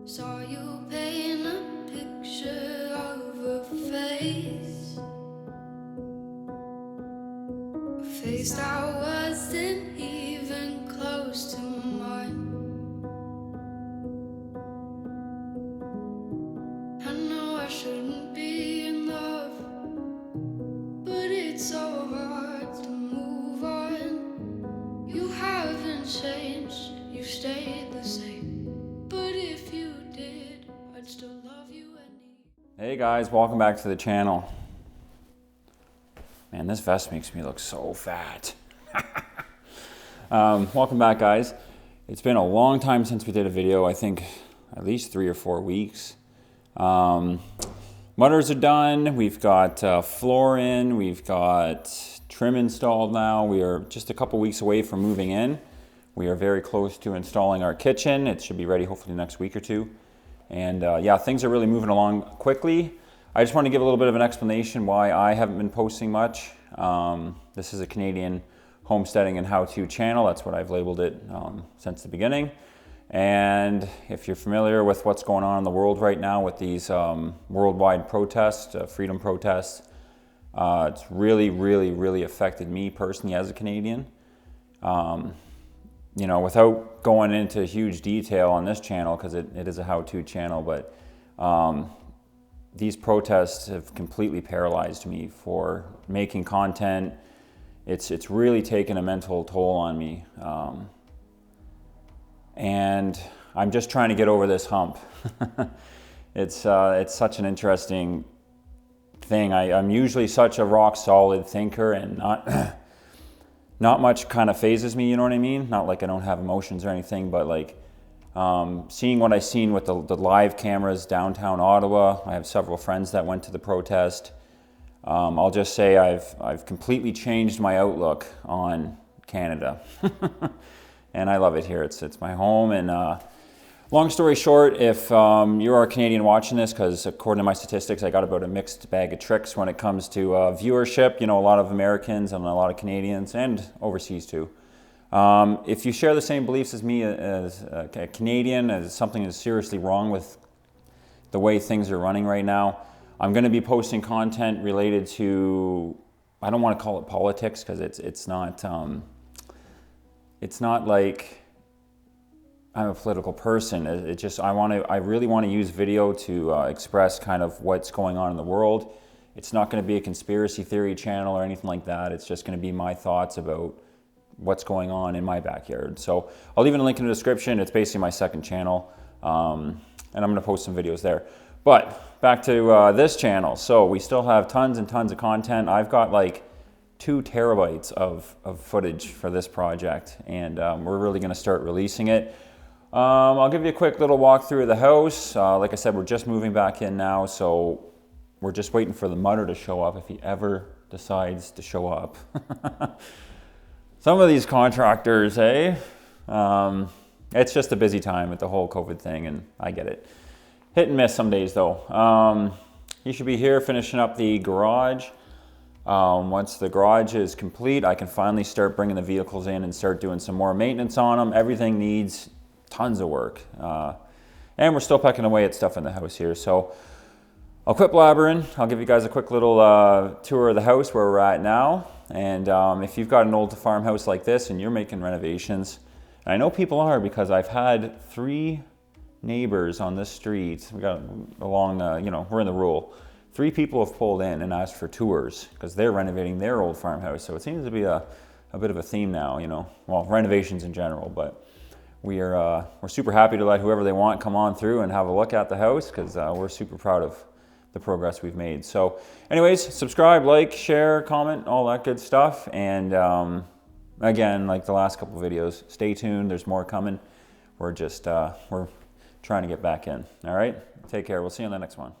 Saw you paint a picture of a face, a face that wasn't even close to mine. I know I shouldn't be in love, but it's so hard to move on. You haven't changed, you stayed the same. But if you did, I'd still love you Hey guys, welcome back to the channel. Man, this vest makes me look so fat. Welcome back, guys. It's been a long time since we did a video. I think at least 3 or 4 weeks. Mutters are done. We've got floor in. We've got trim installed now. We are just a couple weeks away from moving in. We are very close to installing our kitchen. It should be ready hopefully next week or two. And yeah, things are really moving along quickly. I just want to give a little bit of an explanation why I haven't been posting much. This is a Canadian homesteading and how-to channel. That's what I've labeled it since the beginning. And if you're familiar with what's going on in the world right now with these worldwide protests, freedom protests, it's really affected me personally as a Canadian. You know, without going into huge detail on this channel, because it is a how-to channel, but these protests have completely paralyzed me for making content. It's really taken a mental toll on me. And I'm just trying to get over this hump. It's such an interesting thing. I'm usually such a rock solid thinker and not much kind of phases me, you know what I mean? Not like I don't have emotions or anything, but like seeing what I've seen with the live cameras downtown Ottawa. I have several friends that went to the protest. I'll just say I've completely changed my outlook on Canada. And I love it here. It's my home. And long story short, if you are a Canadian watching this, because according to my statistics, I got about a mixed bag of tricks when it comes to viewership. You know, a lot of Americans and a lot of Canadians and overseas too. If you share the same beliefs as me as a Canadian, as something is seriously wrong with the way things are running right now, I'm going to be posting content related to, I don't want to call it politics, because it's not like I'm a political person. It just, I really want to use video to express kind of what's going on in the world. It's not going to be a conspiracy theory channel or anything like that. It's just going to be my thoughts about what's going on in my backyard. So I'll leave a link in the description. It's basically my second channel. And I'm going to post some videos there. But back to this channel. So we still have tons and tons of content. I've got like 2 terabytes of footage for this project, and we're really going to start releasing it. I'll give you a quick little walkthrough of the house. Like I said, we're just moving back in now, so we're just waiting for the mutter to show up if he ever decides to show up. Some of these contractors, eh? It's just a busy time with the whole COVID thing, and I get it. Hit and miss some days though. He should be here finishing up the garage. Once the garage is complete, I can finally start bringing the vehicles in and start doing some more maintenance on them. Everything needs tons of work. And we're still pecking away at stuff in the house here. So I'll quit blabbering. I'll give you guys a quick little tour of the house where we're at now. And if you've got an old farmhouse like this and you're making renovations, and I know people are, because I've had 3 neighbors on this street. We got along, you know, we're in the rural. 3 people have pulled in and asked for tours because they're renovating their old farmhouse. So it seems to be a bit of a theme now, you know, well, renovations in general. But we're super happy to let whoever they want come on through and have a look at the house, because we're super proud of the progress we've made. So anyways, subscribe, like, share, comment, all that good stuff. And again, like the last couple videos, stay tuned. There's more coming. We're just, we're trying to get back in. All right, take care. We'll see you on the next one.